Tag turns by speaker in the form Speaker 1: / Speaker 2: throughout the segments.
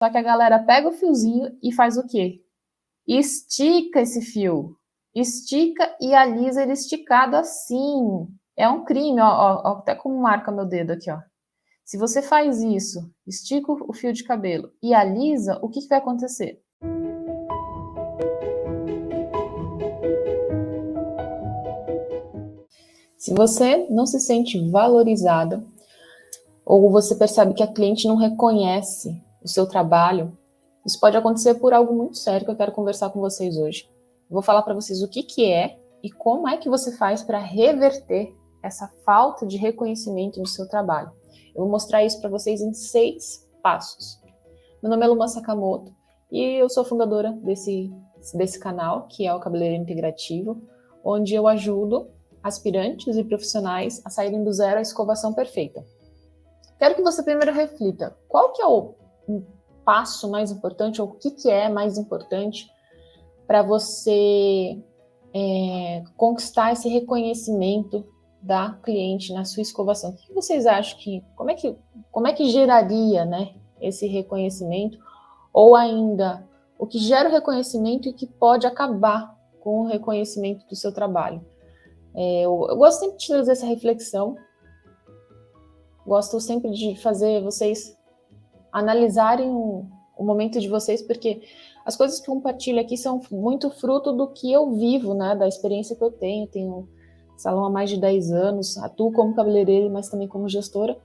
Speaker 1: Só que a galera pega o fiozinho e faz o quê? Estica esse fio. Estica e alisa ele esticado assim. É um crime, ó, até como marca meu dedo aqui, ó. Se você faz isso, estica o fio de cabelo e alisa, o que vai acontecer? Se você não se sente valorizada, ou você percebe que a cliente não reconhece o seu trabalho, isso pode acontecer por algo muito sério que eu quero conversar com vocês hoje. Eu vou falar para vocês o que é e como é que você faz para reverter essa falta de reconhecimento do seu trabalho. Eu vou mostrar isso para vocês em 6 passos. Meu nome é Luma Sakamoto e eu sou fundadora desse canal, que é o Cabeleireiro Integrativo, onde eu ajudo aspirantes e profissionais a saírem do zero à escovação perfeita. Quero que você primeiro reflita, qual que é o passo mais importante, ou o que é mais importante para você conquistar esse reconhecimento da cliente na sua escovação? O que vocês acham como é que geraria, né, esse reconhecimento? Ou ainda, o que gera o reconhecimento e que pode acabar com o reconhecimento do seu trabalho? Eu gosto sempre de trazer essa reflexão, gosto sempre de fazer vocês analisarem o momento de vocês, porque as coisas que eu compartilho aqui são muito fruto do que eu vivo, né, da experiência que eu tenho salão há mais de 10 anos, atuo como cabeleireira, mas também como gestora,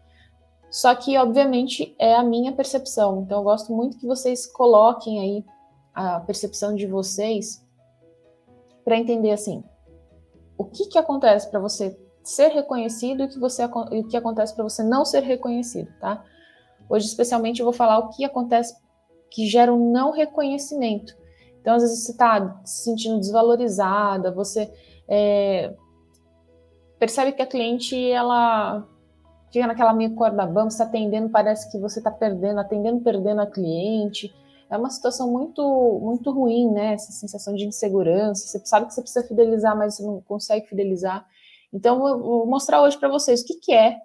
Speaker 1: só que, obviamente, é a minha percepção, então eu gosto muito que vocês coloquem aí a percepção de vocês para entender, assim, o que acontece para você ser reconhecido e o que acontece para você não ser reconhecido, tá? Hoje, especialmente, eu vou falar o que acontece que gera um não reconhecimento. Então, às vezes, você está se sentindo desvalorizada, você percebe que a cliente, ela fica naquela meio corda bamba, você está atendendo, parece que você está perdendo a cliente. É uma situação muito, muito ruim, né? Essa sensação de insegurança. Você sabe que você precisa fidelizar, mas você não consegue fidelizar. Então, eu vou mostrar hoje para vocês o que é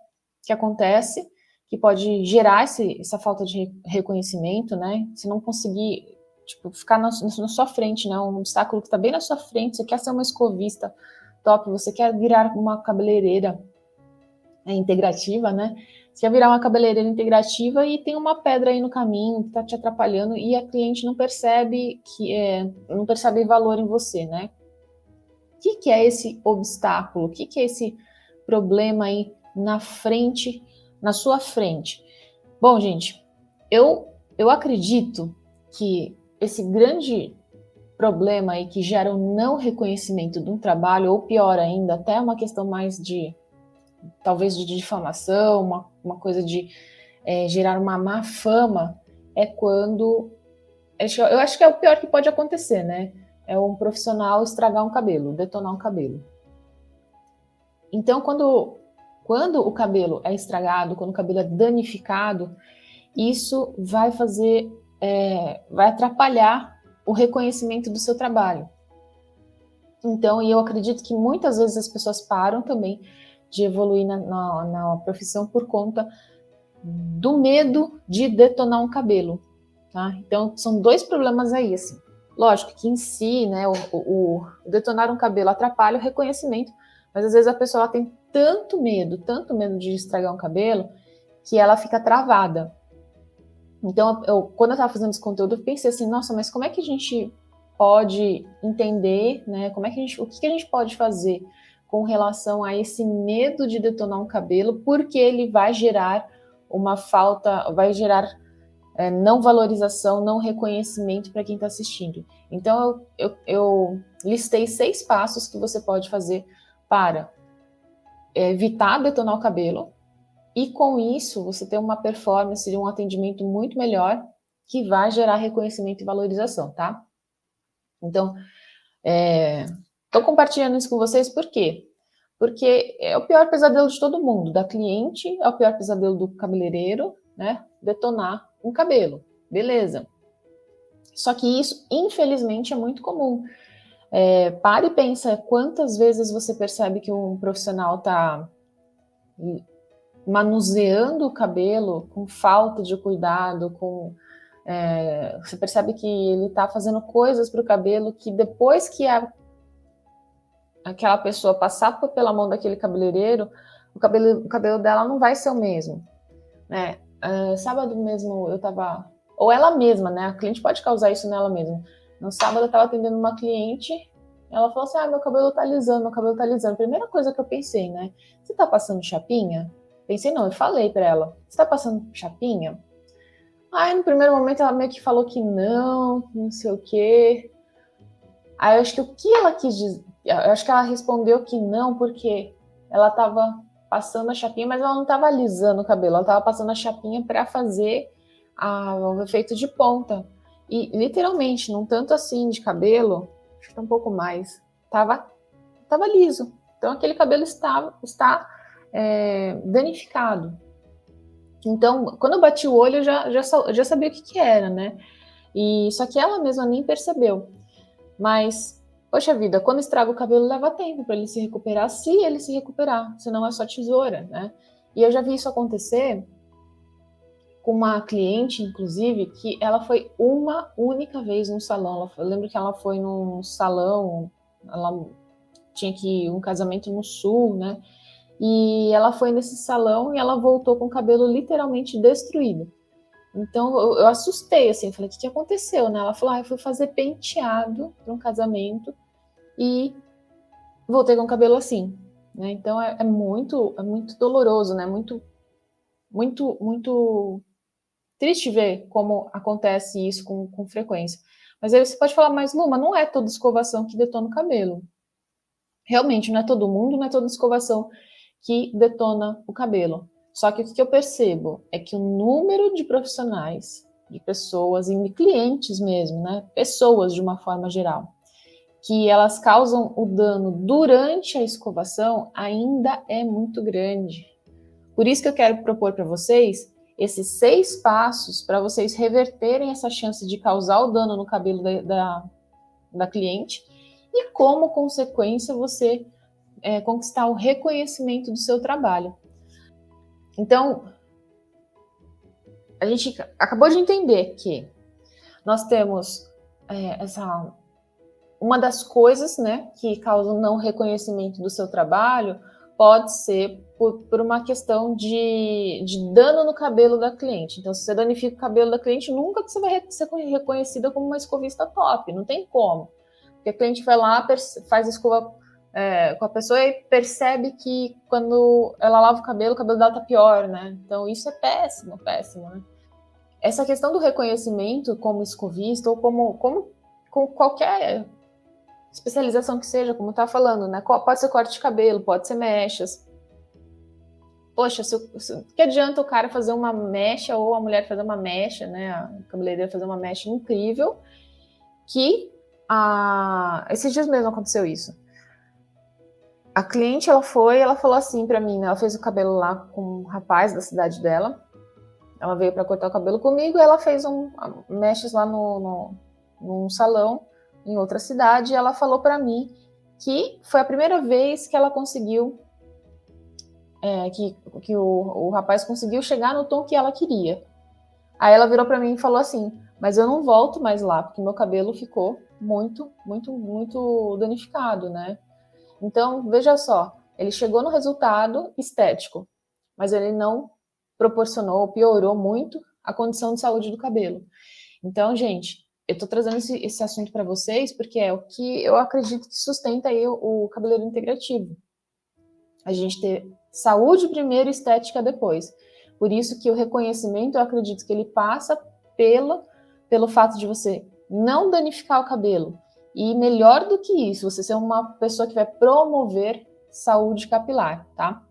Speaker 1: que acontece, que pode gerar essa falta de reconhecimento, né? Se não conseguir, tipo, ficar na sua frente, né? Um obstáculo que está bem na sua frente, você quer ser uma escovista top, você quer virar uma cabeleireira integrativa, né? Você quer virar uma cabeleireira integrativa e tem uma pedra aí no caminho que está te atrapalhando e a cliente não percebe não percebe valor em você, né? O que é esse obstáculo? O que é esse problema aí na frente, na sua frente? Bom, gente, eu acredito que esse grande problema aí que gera o não reconhecimento de um trabalho, ou pior ainda, até uma questão mais talvez de difamação, uma coisa de gerar uma má fama, é quando, eu acho que é o pior que pode acontecer, né? É um profissional estragar um cabelo, detonar um cabelo. Então, quando o cabelo é estragado, quando o cabelo é danificado, isso vai vai atrapalhar o reconhecimento do seu trabalho. Então, e eu acredito que muitas vezes as pessoas param também de evoluir na profissão por conta do medo de detonar um cabelo, tá? Então, são 2 problemas aí, assim. Lógico que em si, né, o detonar um cabelo atrapalha o reconhecimento, mas às vezes a pessoa tem tanto medo de estragar um cabelo, que ela fica travada. Então, quando eu estava fazendo esse conteúdo, eu pensei assim, nossa, mas como é que a gente pode entender, né, o que a gente pode fazer com relação a esse medo de detonar um cabelo, porque ele vai gerar não valorização, não reconhecimento para quem está assistindo. Então, eu listei 6 passos que você pode fazer para evitar detonar o cabelo, e com isso você ter uma performance, um atendimento muito melhor, que vai gerar reconhecimento e valorização, tá? Então, estou compartilhando isso com vocês por quê? Porque é o pior pesadelo de todo mundo, da cliente, é o pior pesadelo do cabeleireiro, né? Detonar um cabelo, beleza. Só que isso, infelizmente, é muito comum. Pare e pensa quantas vezes você percebe que um profissional está manuseando o cabelo com falta de cuidado, com Você percebe que ele está fazendo coisas para o cabelo que depois que aquela pessoa passar pela mão daquele cabeleireiro, o cabelo dela não vai ser o mesmo, né? Sábado mesmo eu estava, ou ela mesma, né? A cliente pode causar isso nela mesma. No sábado eu estava atendendo uma cliente, ela falou assim: meu cabelo tá alisando, meu cabelo tá alisando. Primeira coisa que eu pensei, né? Você tá passando chapinha? Pensei, não, eu falei pra ela: você tá passando chapinha? Aí no primeiro momento ela meio que falou que não sei o quê. Aí eu acho que o que ela quis dizer, eu acho que ela respondeu que não, porque ela tava passando a chapinha, mas ela não tava alisando o cabelo, ela tava passando a chapinha para fazer o efeito de ponta. E literalmente, num tanto assim de cabelo, acho que tá um pouco mais, tava liso. Então aquele cabelo está danificado. Então, quando eu bati o olho, eu já sabia o que era, né? E só que ela mesma nem percebeu. Mas, poxa vida, quando estraga o cabelo, leva tempo para ele se recuperar, se ele se recuperar, senão é só tesoura, né? E eu já vi isso acontecer com uma cliente, inclusive, que ela foi uma única vez no salão. Eu lembro que ela foi num salão, ela tinha que um casamento no sul, né? E ela foi nesse salão e ela voltou com o cabelo literalmente destruído. Então eu assustei, assim, falei, o que aconteceu, né? Ela falou, eu fui fazer penteado para um casamento e voltei com o cabelo assim, né? Então é muito doloroso, né? Muito triste ver como acontece isso com frequência. Mas aí você pode falar, mas Luma, não é toda escovação que detona o cabelo. Realmente, não é todo mundo, não é toda escovação que detona o cabelo. Só que o que eu percebo é que o número de profissionais, de pessoas e de clientes mesmo, né? Pessoas de uma forma geral, que elas causam o dano durante a escovação ainda é muito grande. Por isso que eu quero propor para vocês esses 6 passos para vocês reverterem essa chance de causar o dano no cabelo da cliente e, como consequência, você conquistar o reconhecimento do seu trabalho. Então, a gente acabou de entender que nós temos uma das coisas, né, que causam não reconhecimento do seu trabalho pode ser por uma questão de dano no cabelo da cliente. Então, se você danifica o cabelo da cliente, nunca você vai ser reconhecida como uma escovista top, não tem como. Porque a cliente vai lá, faz a escova com a pessoa e percebe que quando ela lava o cabelo dela tá pior, né? Então, isso é péssimo, péssimo, né? Essa questão do reconhecimento como escovista ou como com qualquer especialização que seja, como tá falando, né? Pode ser corte de cabelo, pode ser mechas. Poxa, que adianta o cara fazer uma mecha ou a mulher fazer uma mecha, né? A cabeleireira fazer uma mecha incrível, que esses dias mesmo aconteceu isso. A cliente, ela falou assim pra mim, né? Ela fez o cabelo lá com um rapaz da cidade dela. Ela veio para cortar o cabelo comigo e ela fez mechas lá num salão em outra cidade, e ela falou para mim que foi a primeira vez que ela conseguiu, que o rapaz conseguiu chegar no tom que ela queria. Aí ela virou para mim e falou assim, mas eu não volto mais lá, porque meu cabelo ficou muito danificado, né? Então, veja só, ele chegou no resultado estético, mas ele não proporcionou, piorou muito a condição de saúde do cabelo. Então, gente, eu tô trazendo esse assunto para vocês porque é o que eu acredito que sustenta aí o cabeleireiro integrativo. A gente ter saúde primeiro e estética depois. Por isso que o reconhecimento, eu acredito que ele passa pelo fato de você não danificar o cabelo. E melhor do que isso, você ser uma pessoa que vai promover saúde capilar, tá?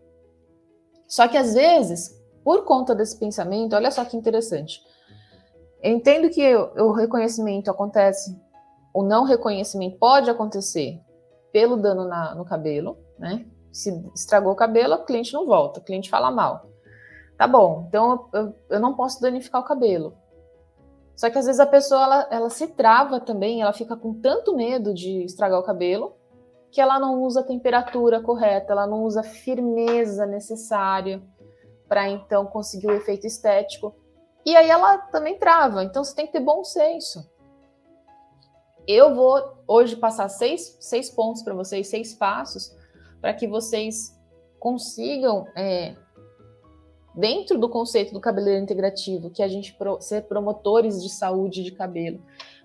Speaker 1: Só que às vezes, por conta desse pensamento, olha só que interessante. Eu entendo que o reconhecimento acontece, o não reconhecimento pode acontecer pelo dano no cabelo, né? Se estragou o cabelo, o cliente não volta, o cliente fala mal. Tá bom, então eu não posso danificar o cabelo. Só que às vezes a pessoa ela se trava também, ela fica com tanto medo de estragar o cabelo, que ela não usa a temperatura correta, ela não usa a firmeza necessária para então conseguir o efeito estético. E aí ela também trava. Então você tem que ter bom senso. Eu vou hoje passar seis pontos para vocês, 6 passos, para que vocês consigam, dentro do conceito do cabeleireiro integrativo, que a gente ser promotores de saúde de cabelo,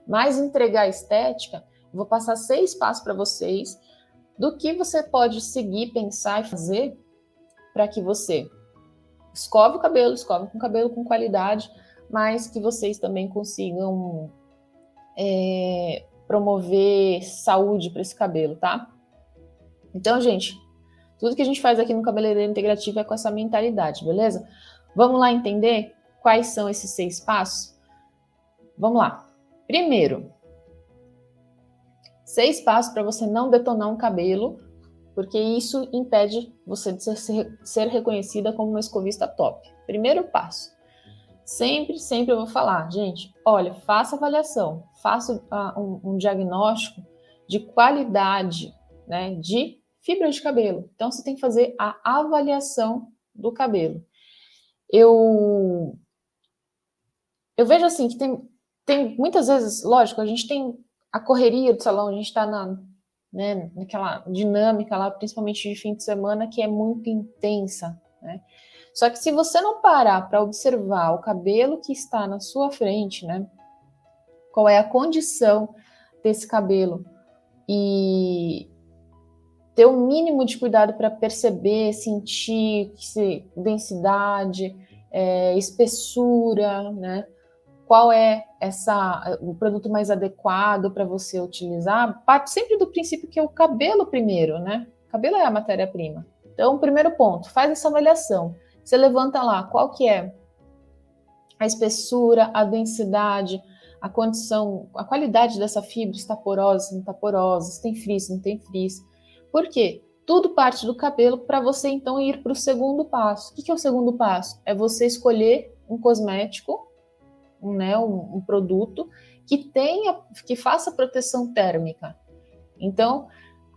Speaker 1: mas entregar estética, vou passar 6 passos para vocês do que você pode seguir, pensar e fazer para que você escove com cabelo com qualidade, mas que vocês também consigam promover saúde para esse cabelo, tá? Então, gente, tudo que a gente faz aqui no Cabeleireiro Integrativo é com essa mentalidade, beleza? Vamos lá entender quais são esses 6 passos? Vamos lá. Primeiro, 6 passos para você não detonar um cabelo, porque isso impede você de ser reconhecida como uma escovista top. Primeiro passo. Sempre eu vou falar, gente, olha, faça avaliação, faça um diagnóstico de qualidade, né, de fibra de cabelo. Então, você tem que fazer a avaliação do cabelo. Eu vejo assim, que tem muitas vezes, lógico, a gente tem a correria do salão, a gente está naquela dinâmica lá, principalmente de fim de semana, que é muito intensa, né? Só que se você não parar para observar o cabelo que está na sua frente, né? Qual é a condição desse cabelo e ter o mínimo de cuidado para perceber, sentir densidade, espessura, né? Qual é o produto mais adequado para você utilizar? Parte sempre do princípio que é o cabelo primeiro, né? O cabelo é a matéria-prima. Então, primeiro ponto, faz essa avaliação. Você levanta lá qual que é a espessura, a densidade, a condição, a qualidade dessa fibra, está porosa, se não está porosa, se tem frizz, se não tem frizz. Por quê? Tudo parte do cabelo para você então ir para o segundo passo. O que é o segundo passo? É você escolher um cosmético, um produto que faça proteção térmica. Então,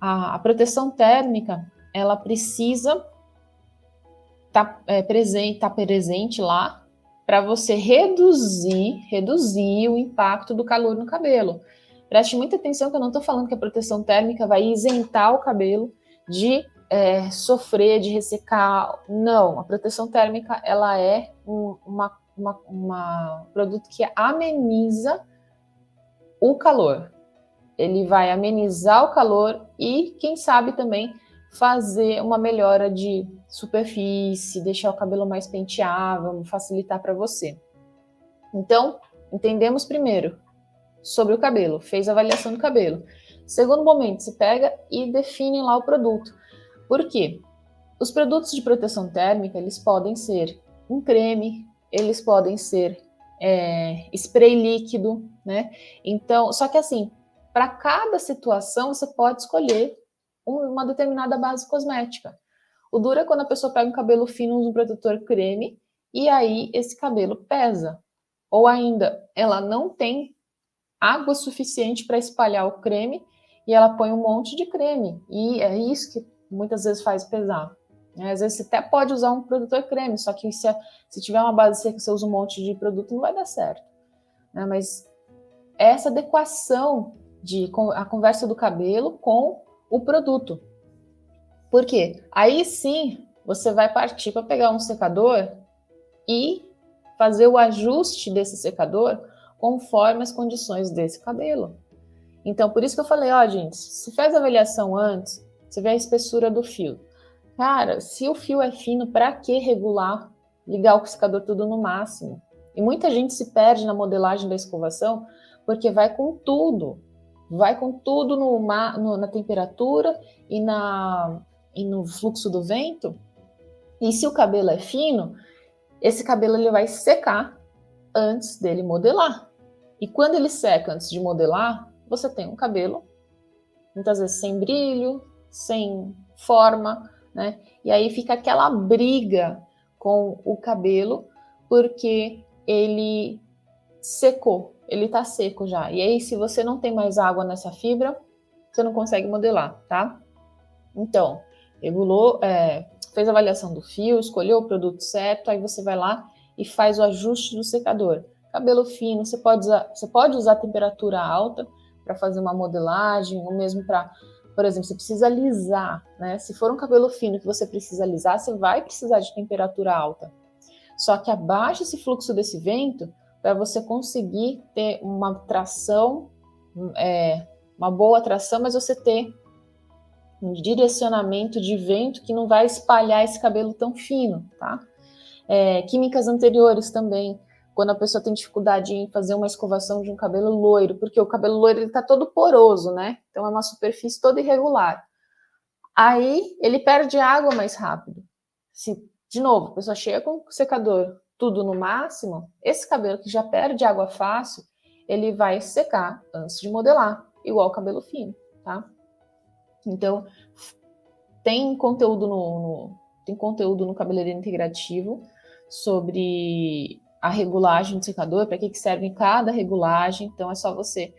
Speaker 1: a proteção térmica, ela precisa estar presente lá para você reduzir o impacto do calor no cabelo. Preste muita atenção que eu não estou falando que a proteção térmica vai isentar o cabelo de sofrer, de ressecar. Não, a proteção térmica ela é um produto que ameniza o calor. Ele vai amenizar o calor e, quem sabe, também fazer uma melhora de superfície, deixar o cabelo mais penteável, facilitar para você. Então, entendemos primeiro sobre o cabelo, fez a avaliação do cabelo. Segundo momento, você pega e define lá o produto. Por quê? Os produtos de proteção térmica, eles podem ser um creme, eles podem ser spray líquido, né? Então, só que assim, para cada situação, você pode escolher uma determinada base cosmética. O duro é quando a pessoa pega um cabelo fino, usa um protetor creme, e aí esse cabelo pesa. Ou ainda, ela não tem água suficiente para espalhar o creme, e ela põe um monte de creme. E é isso que muitas vezes faz pesar. Às vezes você até pode usar um protetor creme, só que se tiver uma base seca, você usa um monte de produto, não vai dar certo. Mas essa adequação a conversa do cabelo com o produto. Por quê? Aí sim, você vai partir para pegar um secador e fazer o ajuste desse secador conforme as condições desse cabelo. Então, por isso que eu falei, gente, se faz a avaliação antes, você vê a espessura do fio. Cara, se o fio é fino, para que regular, ligar o secador tudo no máximo? E muita gente se perde na modelagem da escovação porque vai com tudo na temperatura e no fluxo do vento. E se o cabelo é fino, esse cabelo ele vai secar antes dele modelar. E quando ele seca antes de modelar, você tem um cabelo muitas vezes sem brilho, sem forma, né? E aí fica aquela briga com o cabelo porque ele secou, ele tá seco já. E aí, se você não tem mais água nessa fibra, você não consegue modelar, tá? Então, regulou, fez a avaliação do fio, escolheu o produto certo, aí você vai lá e faz o ajuste do secador. Cabelo fino, você pode usar temperatura alta para fazer uma modelagem, ou mesmo para, por exemplo, você precisa alisar, né? Se for um cabelo fino que você precisa alisar, você vai precisar de temperatura alta. Só que abaixa esse fluxo desse vento para você conseguir ter uma tração, uma boa tração, mas você ter um direcionamento de vento que não vai espalhar esse cabelo tão fino, tá? Químicas anteriores também, quando a pessoa tem dificuldade em fazer uma escovação de um cabelo loiro, porque o cabelo loiro ele tá todo poroso, né? Então é uma superfície toda irregular. Aí ele perde água mais rápido. De novo, a pessoa chega com o secador tudo no máximo, esse cabelo que já perde água fácil, ele vai secar antes de modelar, igual o cabelo fino, tá? Então, tem conteúdo no Cabeleireiro Integrativo sobre a regulagem do secador, para que serve cada regulagem. Então, é só você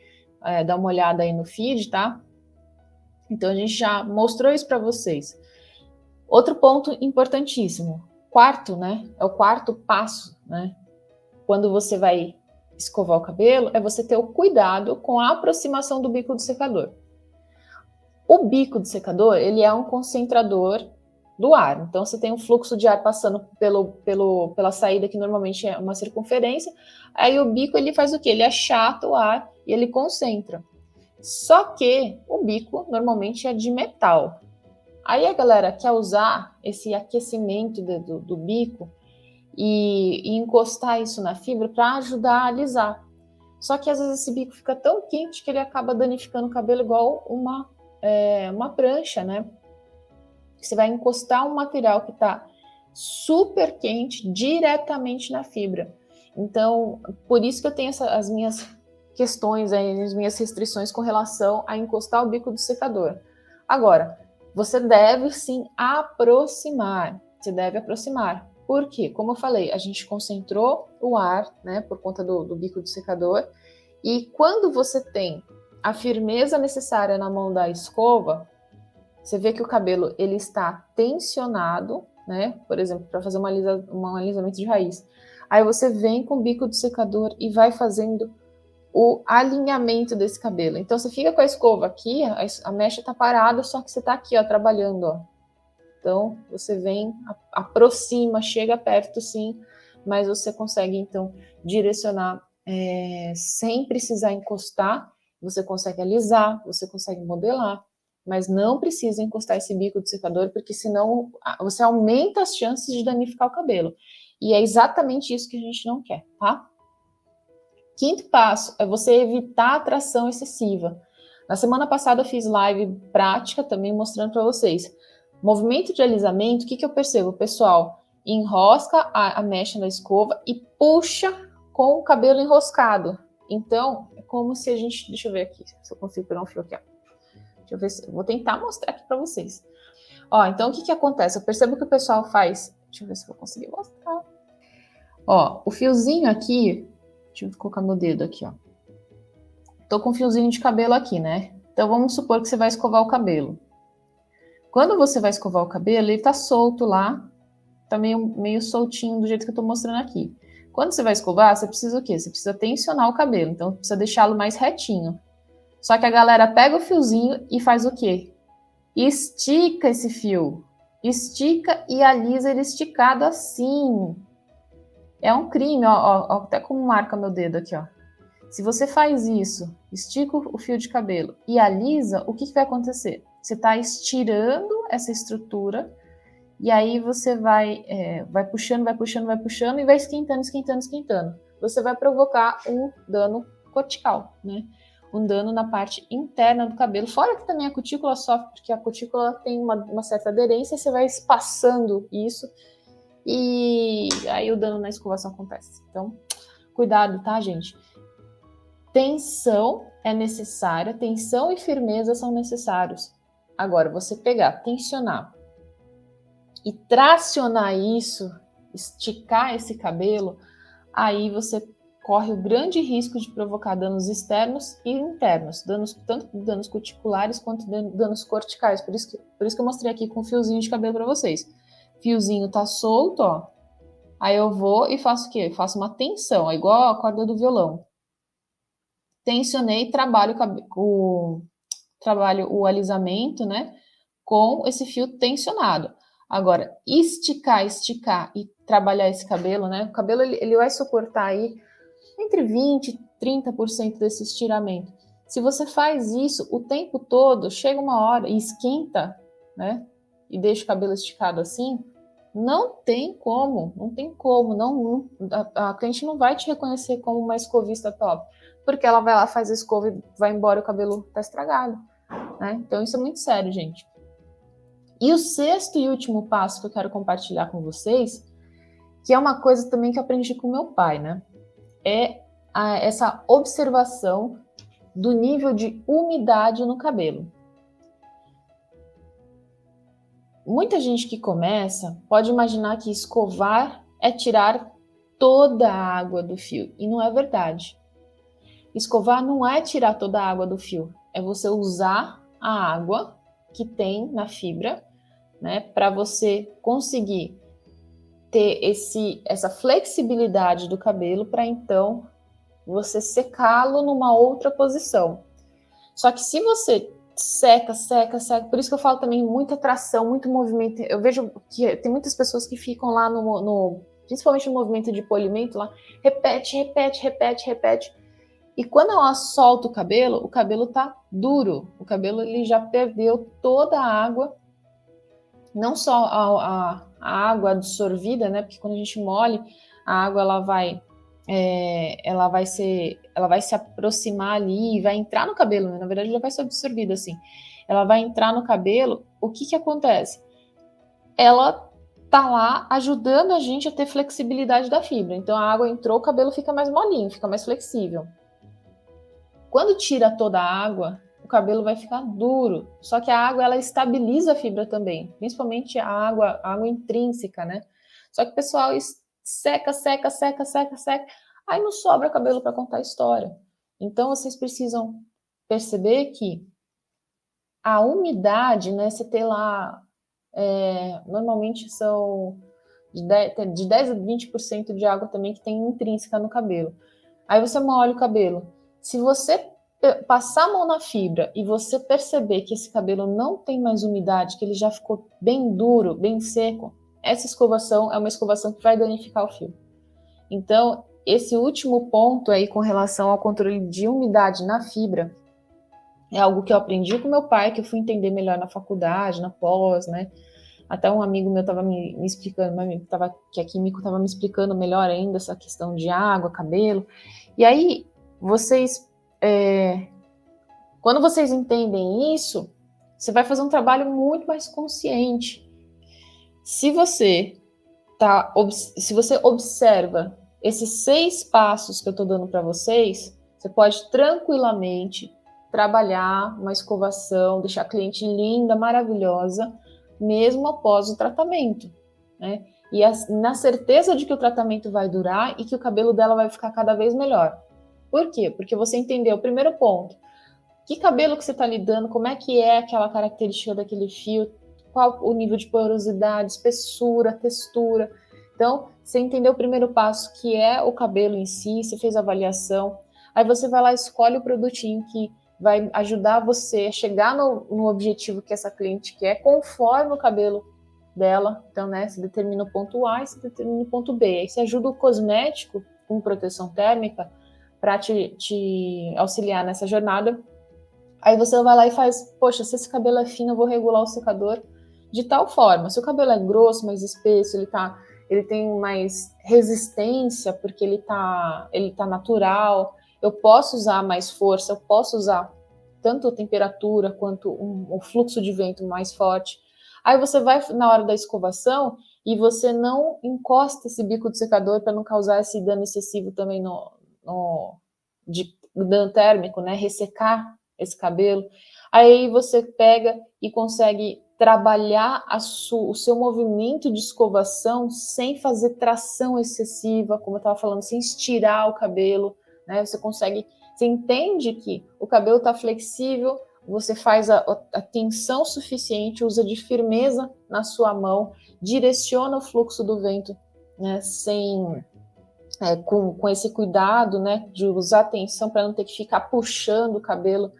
Speaker 1: dar uma olhada aí no feed, tá? Então, a gente já mostrou isso para vocês. Outro ponto importantíssimo, quarto, né? É o quarto passo, né? Quando você vai escovar o cabelo, é você ter o cuidado com a aproximação do bico do secador. O bico do secador, ele é um concentrador do ar. Então, você tem um fluxo de ar passando pela saída, que normalmente é uma circunferência. Aí, o bico, ele faz o quê? Ele achata o ar e ele concentra. Só que o bico, normalmente, é de metal. Aí, a galera quer usar esse aquecimento do bico e encostar isso na fibra para ajudar a alisar. Só que, às vezes, esse bico fica tão quente que ele acaba danificando o cabelo igual uma prancha, né? Você vai encostar um material que está super quente diretamente na fibra. Então, por isso que eu tenho as minhas questões, as minhas restrições com relação a encostar o bico do secador. Agora, você deve sim aproximar. Você deve aproximar. Por quê? Como eu falei, a gente concentrou o ar, né, por conta do bico do secador. E quando você tem a firmeza necessária na mão da escova, você vê que o cabelo ele está tensionado, né? Por exemplo, para fazer um alisamento de raiz. Aí você vem com o bico do secador e vai fazendo o alinhamento desse cabelo. Então você fica com a escova aqui, a mecha está parada, só que você está aqui, ó, trabalhando, ó. Então você vem, aproxima, chega perto, sim, mas você consegue então direcionar sem precisar encostar. Você consegue alisar, você consegue modelar, mas não precisa encostar esse bico do secador, porque senão você aumenta as chances de danificar o cabelo. E é exatamente isso que a gente não quer, tá? Quinto passo é você evitar a tração excessiva. Na semana passada eu fiz live prática também mostrando para vocês. Movimento de alisamento, o que eu percebo? O pessoal enrosca a mecha da escova e puxa com o cabelo enroscado. Então, é como se a gente... Deixa eu ver aqui, se eu consigo pegar um fio aqui, ó. Deixa eu ver se... Vou tentar mostrar aqui para vocês. Ó, então o que acontece? Eu percebo que o pessoal faz... Deixa eu ver se eu vou conseguir mostrar. Ó, o fiozinho aqui... Deixa eu colocar meu dedo aqui, ó. Tô com um fiozinho de cabelo aqui, né? Então, vamos supor que você vai escovar o cabelo. Quando você vai escovar o cabelo, ele tá solto lá. Tá meio soltinho do jeito que eu tô mostrando aqui. Quando você vai escovar, você precisa o quê? Você precisa tensionar o cabelo. Então, precisa deixá-lo mais retinho. Só que a galera pega o fiozinho e faz o quê? Estica esse fio. Estica e alisa ele esticado assim. É um crime, ó, até como marca meu dedo aqui, ó. Se você faz isso, estica o fio de cabelo e alisa, o que vai acontecer? Você está estirando essa estrutura e aí você vai puxando e vai esquentando. Você vai provocar um dano cortical, né? Um dano na parte interna do cabelo. Fora que também a cutícula sofre, porque a cutícula tem uma certa aderência, você vai espaçando isso e aí o dano na escovação acontece. Então, cuidado, tá, gente? Tensão é necessária, tensão e firmeza são necessários. Agora, você pegar, tensionar e tracionar isso, esticar esse cabelo, aí você corre o grande risco de provocar danos externos e internos, tanto danos cuticulares quanto danos corticais. Por isso que eu mostrei aqui com um fiozinho de cabelo para vocês. Fiozinho tá solto, ó. Aí eu vou e faço o quê? Eu faço uma tensão, é igual a corda do violão. Tensionei, trabalho o alisamento, né? Com esse fio tensionado. Agora, esticar e trabalhar esse cabelo, né? O cabelo ele vai suportar aí entre 20 e 30% desse estiramento. Se você faz isso o tempo todo, chega uma hora e esquenta, né? E deixa o cabelo esticado assim, não tem como, a cliente não vai te reconhecer como uma escovista top, porque ela vai lá, faz a escova e vai embora e o cabelo tá estragado, né? Então isso é muito sério, gente. E o sexto e último passo que eu quero compartilhar com vocês, que é uma coisa também que eu aprendi com meu pai, né? É essa observação do nível de umidade no cabelo. Muita gente que começa pode imaginar que escovar é tirar toda a água do fio, e não é verdade. Escovar não é tirar toda a água do fio, é você usar a água que tem na fibra, né, para você conseguir ter essa flexibilidade do cabelo para então você secá-lo numa outra posição. Só que se você seca, por isso que eu falo também muita tração, muito movimento. Eu vejo que tem muitas pessoas que ficam lá principalmente no movimento de polimento lá, repete. E quando ela solta o cabelo tá duro. O cabelo ele já perdeu toda a água, não só a água absorvida, né? Porque quando a gente molha, a água ela vai se aproximar ali e vai entrar no cabelo, né? Na verdade, ela vai ser absorvida assim. Ela vai entrar no cabelo. O que acontece? Ela tá lá ajudando a gente a ter flexibilidade da fibra. Então a água entrou, o cabelo fica mais molinho, fica mais flexível. Quando tira toda a água, o cabelo vai ficar duro. Só que a água ela estabiliza a fibra também, principalmente a água intrínseca, né? Só que o pessoal seca, aí não sobra cabelo para contar a história. Então vocês precisam perceber que a umidade, né? Você tem lá, normalmente são de 10 a 20% de água também que tem intrínseca no cabelo. Aí você molha o cabelo. Se você passar a mão na fibra e você perceber que esse cabelo não tem mais umidade, que ele já ficou bem duro, bem seco, essa escovação é uma escovação que vai danificar o fio. Então, esse último ponto aí com relação ao controle de umidade na fibra é algo que eu aprendi com meu pai, que eu fui entender melhor na faculdade, na pós, né? Até um amigo meu estava me explicando, que é químico, estava me explicando melhor ainda essa questão de água, cabelo. E aí, quando vocês entendem isso, você vai fazer um trabalho muito mais consciente. Se você observa esses 6 passos que eu estou dando para vocês, você pode tranquilamente trabalhar uma escovação, deixar a cliente linda, maravilhosa, mesmo após o tratamento, né? E na certeza de que o tratamento vai durar e que o cabelo dela vai ficar cada vez melhor. Por quê? Porque você entendeu o primeiro ponto. Que cabelo que você está lidando, como é que é aquela característica daquele fio, qual o nível de porosidade, espessura, textura. Então, você entendeu o primeiro passo, que é o cabelo em si, você fez a avaliação, aí você vai lá e escolhe o produtinho que vai ajudar você a chegar no objetivo que essa cliente quer, conforme o cabelo dela. Então, né, você determina o ponto A e você determina o ponto B. Aí você ajuda o cosmético com proteção térmica para te auxiliar nessa jornada. Aí você vai lá e faz, poxa, se esse cabelo é fino, eu vou regular o secador de tal forma. Se o cabelo é grosso, mais espesso, ele tem mais resistência, porque ele tá natural, eu posso usar mais força, eu posso usar tanto a temperatura quanto o fluxo de vento mais forte. Aí você vai na hora da escovação e você não encosta esse bico do secador para não causar esse dano excessivo também de dano térmico, né? Ressecar esse cabelo. Aí você pega e consegue trabalhar o seu movimento de escovação sem fazer tração excessiva, como eu estava falando, sem estirar o cabelo, né? Você entende que o cabelo está flexível, você faz a tensão suficiente, usa de firmeza na sua mão, direciona o fluxo do vento né, com esse cuidado, né, de usar atenção para não ter que ficar puxando o cabelo.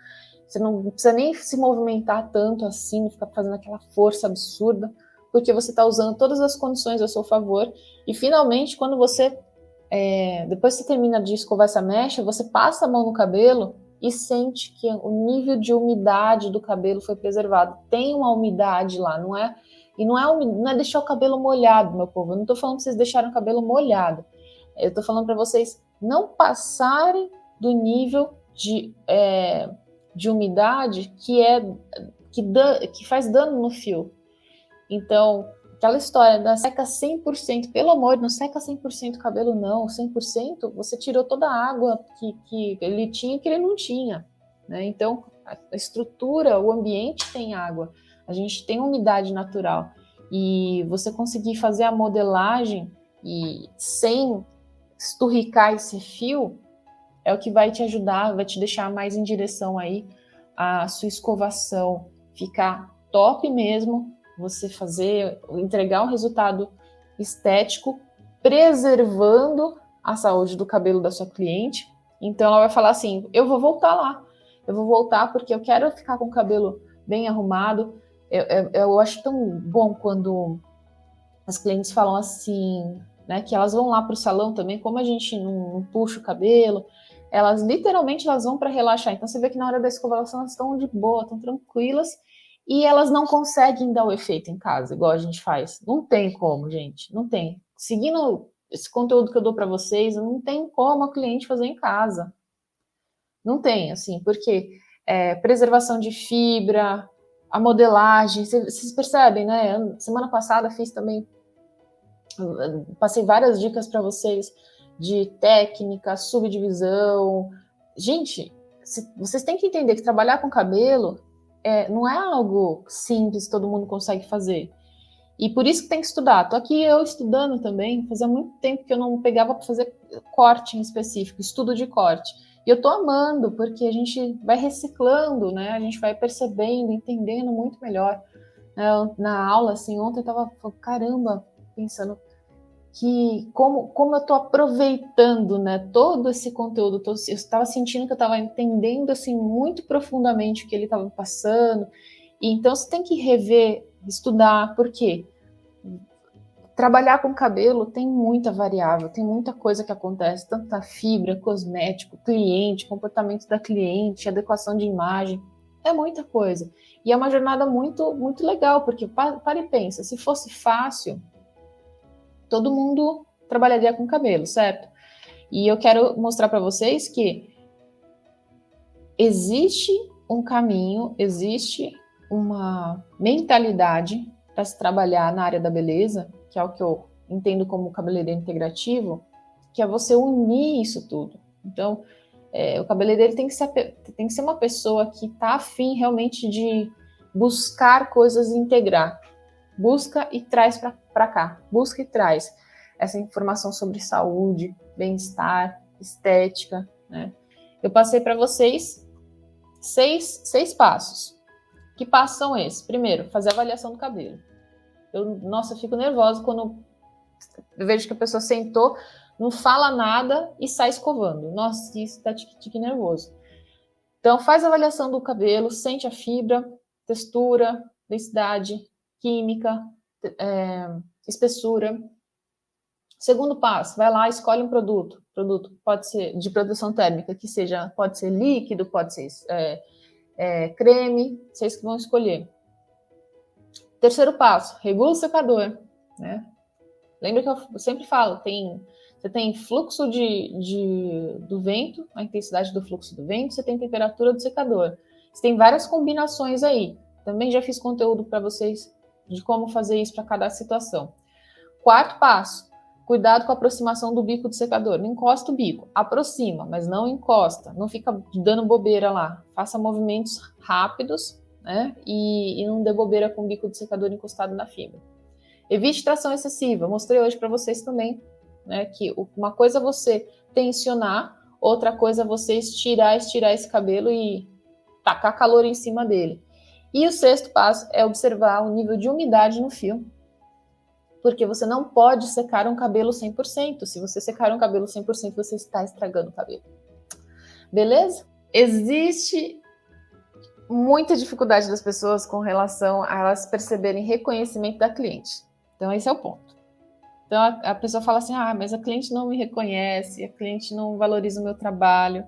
Speaker 1: Você não precisa nem se movimentar tanto assim, não ficar fazendo aquela força absurda, porque você está usando todas as condições a seu favor. E finalmente, quando você, depois que você termina de escovar essa mecha, você passa a mão no cabelo e sente que o nível de umidade do cabelo foi preservado. Tem uma umidade lá, não é? E não é deixar o cabelo molhado, meu povo. Eu não estou falando para vocês deixarem o cabelo molhado. Eu estou falando para vocês não passarem do nível de umidade que faz dano no fio. Então, aquela história da seca 100%, pelo amor, não seca 100% o cabelo, não. 100% você tirou toda a água que ele tinha e que ele não tinha, né? Então, a estrutura, o ambiente tem água, a gente tem umidade natural. E você conseguir fazer a modelagem e sem esturricar esse fio é o que vai te ajudar, vai te deixar mais em direção aí a sua escovação ficar top mesmo, você entregar um resultado estético, preservando a saúde do cabelo da sua cliente. Então ela vai falar assim, eu vou voltar lá, eu vou voltar porque eu quero ficar com o cabelo bem arrumado. Eu acho tão bom quando as clientes falam assim, né, que elas vão lá para o salão também, como a gente não puxa o cabelo, elas literalmente vão para relaxar. Então você vê que na hora da escovação elas estão de boa, estão tranquilas, e elas não conseguem dar o efeito em casa, igual a gente faz. Não tem como, gente, não tem. Seguindo esse conteúdo que eu dou para vocês, não tem como a cliente fazer em casa. Não tem, assim, porque preservação de fibra, a modelagem, vocês percebem, né? Semana passada fiz também, passei várias dicas para vocês de técnica, subdivisão. Gente, vocês têm que entender que trabalhar com cabelo não é algo simples, todo mundo consegue fazer. E por isso que tem que estudar. Tô aqui eu estudando também, fazia muito tempo que eu não pegava para fazer corte em específico, estudo de corte. E eu tô amando, porque a gente vai reciclando, né? A gente vai percebendo, entendendo muito melhor. Na aula, assim, ontem eu tava, caramba, pensando que como eu tô aproveitando, né, todo esse conteúdo, eu estava sentindo que eu estava entendendo, assim, muito profundamente o que ele estava passando. E então você tem que rever, estudar, porque trabalhar com cabelo tem muita variável, tem muita coisa que acontece, tanto a fibra, cosmético, cliente, comportamento da cliente, adequação de imagem, é muita coisa. E é uma jornada muito, muito legal, porque para e pensa, se fosse fácil, todo mundo trabalharia com cabelo, certo? E eu quero mostrar para vocês que existe um caminho, existe uma mentalidade para se trabalhar na área da beleza, que é o que eu entendo como cabeleireiro integrativo, que é você unir isso tudo. Então, o cabeleireiro tem que ser uma pessoa que está afim realmente de buscar coisas e integrar. Busca e traz para cá. Busca e traz essa informação sobre saúde, bem-estar, estética, né? Eu passei para vocês seis passos. Que passos são esses? Primeiro, fazer a avaliação do cabelo. Eu fico nervosa quando eu vejo que a pessoa sentou, não fala nada e sai escovando. Nossa, isso tá tique nervoso. Então, faz a avaliação do cabelo, sente a fibra, textura, densidade, química, espessura. Segundo passo, vai lá, escolhe um produto. Produto pode ser de proteção térmica, pode ser líquido, pode ser creme, vocês que vão escolher. Terceiro passo, regula o secador, né? Lembra que eu sempre falo, você tem fluxo do vento, a intensidade do fluxo do vento, você tem temperatura do secador. Você tem várias combinações aí. Também já fiz conteúdo para vocês de como fazer isso para cada situação. Quarto passo, cuidado com a aproximação do bico do secador. Não encosta o bico, aproxima, mas não encosta. Não fica dando bobeira lá. Faça movimentos rápidos, né? E não dê bobeira com o bico do secador encostado na fibra. Evite tração excessiva. Mostrei hoje para vocês também, né, que uma coisa é você tensionar, outra coisa é você estirar esse cabelo e tacar calor em cima dele. E o sexto passo é observar o nível de umidade no fio Porque você não pode secar um cabelo 100%. Se você secar um cabelo 100%, você está estragando o cabelo. Beleza? Existe muita dificuldade das pessoas com relação a elas perceberem reconhecimento da cliente. Então, esse é o ponto. Então, a pessoa fala assim, mas a cliente não me reconhece, a cliente não valoriza o meu trabalho.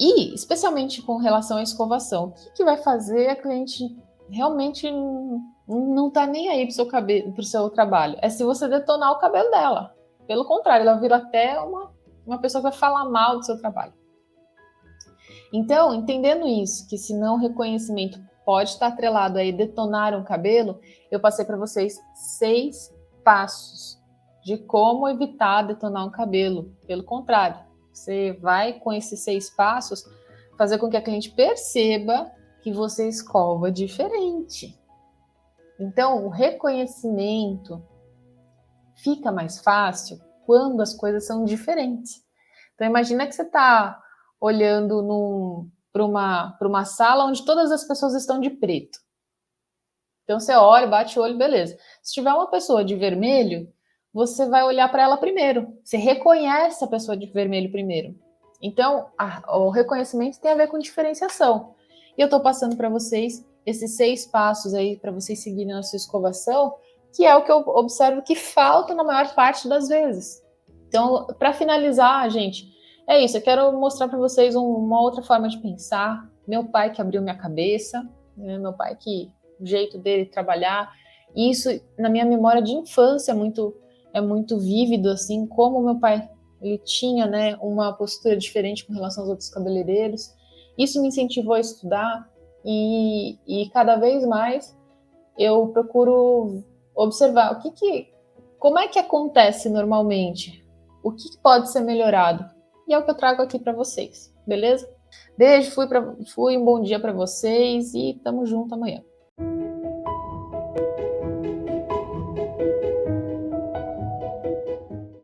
Speaker 1: E, especialmente com relação à escovação, o que vai fazer a cliente realmente não tá nem aí pro seu trabalho? É se você detonar o cabelo dela. Pelo contrário, ela vira até uma pessoa que vai falar mal do seu trabalho. Então, entendendo isso, que se não reconhecimento pode estar atrelado a detonar um cabelo, eu passei para vocês 6 passos de como evitar detonar um cabelo. Pelo contrário, você vai, com esses 6 passos, fazer com que a cliente perceba que você escova diferente. Então, o reconhecimento fica mais fácil quando as coisas são diferentes. Então, imagina que você está olhando para uma sala onde todas as pessoas estão de preto. Então, você olha, bate o olho, beleza. Se tiver uma pessoa de vermelho, você vai olhar para ela primeiro. Você reconhece a pessoa de vermelho primeiro. Então, o reconhecimento tem a ver com diferenciação. E eu estou passando para vocês esses 6 passos aí para vocês seguirem na sua escovação, que é o que eu observo que falta na maior parte das vezes. Então, para finalizar, gente, é isso. Eu quero mostrar para vocês uma outra forma de pensar. Meu pai que abriu minha cabeça, né? Meu pai que o jeito dele trabalhar. E isso, na minha memória de infância, é muito vívido, assim, como meu pai ele tinha, né, uma postura diferente com relação aos outros cabeleireiros. Isso me incentivou a estudar e cada vez mais eu procuro observar como é que acontece normalmente, o que pode ser melhorado. E é o que eu trago aqui para vocês, beleza? Beijo, fui um bom dia para vocês e tamo junto amanhã.